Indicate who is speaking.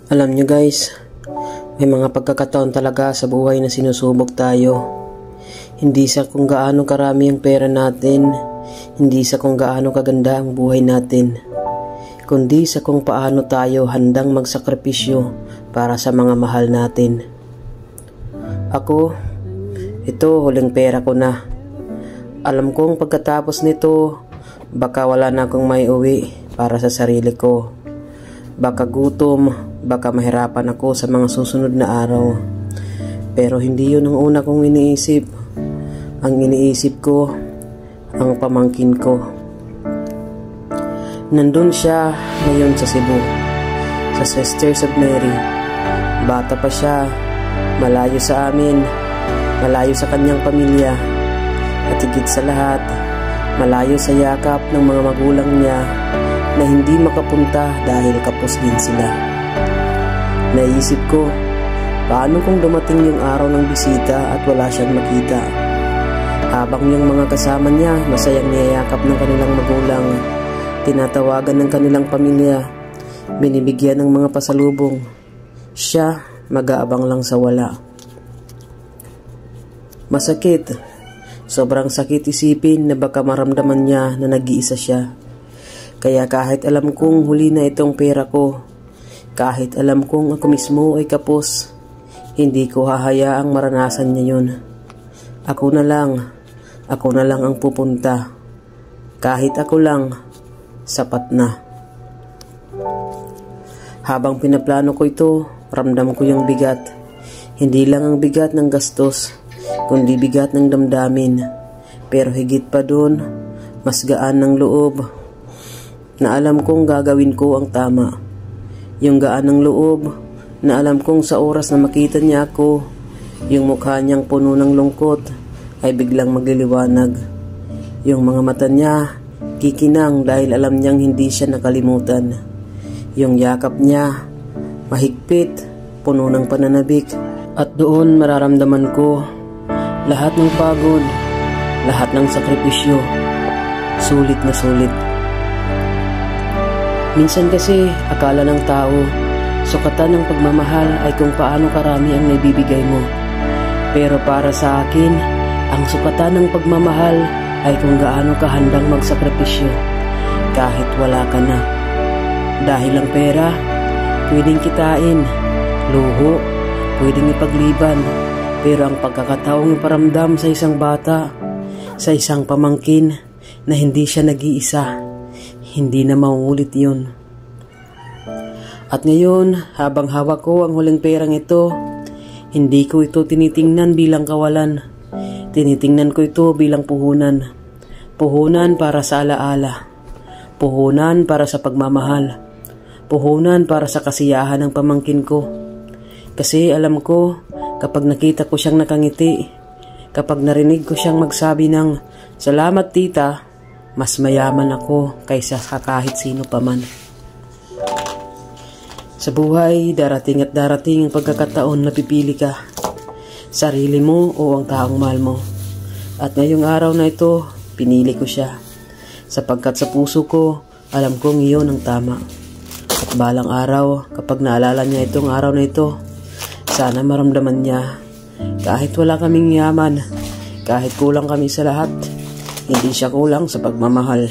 Speaker 1: Alam nyo guys, may mga pagkakataon talaga sa buhay na sinusubok tayo. Hindi sa kung gaano karami ang pera natin, hindi sa kung gaano kaganda ang buhay natin, kundi sa kung paano tayo handang magsakripisyo para sa mga mahal natin. Ako, ito huling pera ko na. Alam kong pagkatapos nito, baka wala na akong may uwi para sa sarili ko. Baka gutom, baka mahirapan ako sa mga susunod na araw. Pero hindi yun ang una kong iniisip. Ang iniisip ko, ang pamangkin ko. Nandun siya ngayon sa Cebu, sa Sisters of Mary. Bata pa siya, malayo sa amin, malayo sa kanyang pamilya, at higit sa lahat, malayo sa yakap ng mga magulang niya na hindi makapunta dahil kapos din sila. Naisip ko, paano kung dumating yung araw ng bisita at wala siyang makita? Habang yung mga kasama niya masayang niyayakap ng kanilang magulang, tinatawagan ng kanilang pamilya, binibigyan ng mga pasalubong, siya mag-aabang lang sa wala. Masakit, sobrang sakit isipin na baka maramdaman niya na nag-iisa siya. Kaya kahit alam kong huli na itong pera ko, kahit alam kong ako mismo ay kapos, hindi ko hahayaang maranasan niya yun. Ako na lang ang pupunta. Kahit ako lang, sapat na. Habang pinaplano ko ito, ramdam ko yung bigat. Hindi lang ang bigat ng gastos, kundi bigat ng damdamin. Pero higit pa dun, mas gaan ng loob na alam kong gagawin ko ang tama. Yung gaan ng loob na alam kong sa oras na makita niya ako, yung mukha niyang puno ng lungkot ay biglang magliliwanag. Yung mga mata niya kikinang dahil alam niyang hindi siya nakalimutan. Yung yakap niya mahigpit, puno ng pananabik. At doon mararamdaman ko lahat ng pagod, lahat ng sakripisyo, sulit na sulit. Minsan kasi akala ng tao, sukatan ng pagmamahal ay kung paano karami ang naibibigay mo. Pero para sa akin, ang sukatan ng pagmamahal ay kung gaano ka handang magsakripisyo kahit wala ka na. Dahil ang pera, pwedeng kitain, luho, pwedeng ipagliban. Pero ang pagkakataong iparamdam sa isang bata, sa isang pamangkin na hindi siya nag-iisa, hindi na mauulit yun. At ngayon, habang hawak ko ang huling perang ito, hindi ko ito tinitingnan bilang kawalan. Tinitingnan ko ito bilang puhunan. Puhunan para sa alaala. Puhunan para sa pagmamahal. Puhunan para sa kasiyahan ng pamangkin ko. Kasi alam ko, kapag nakita ko siyang nakangiti, kapag narinig ko siyang magsabi ng, "Salamat tita," mas mayaman ako kaysa sa kahit sino pa man. Sa buhay, darating at darating ang pagkakataon na pipili ka. Sarili mo o ang taong mahal mo. At ngayong araw na ito, pinili ko siya. Sapagkat sa puso ko, alam kong iyon ang tama. At balang araw, kapag naalala niya itong araw na ito, sana maramdaman niya, kahit wala kaming yaman, kahit kulang kami sa lahat, hindi siya kulang sa pagmamahal.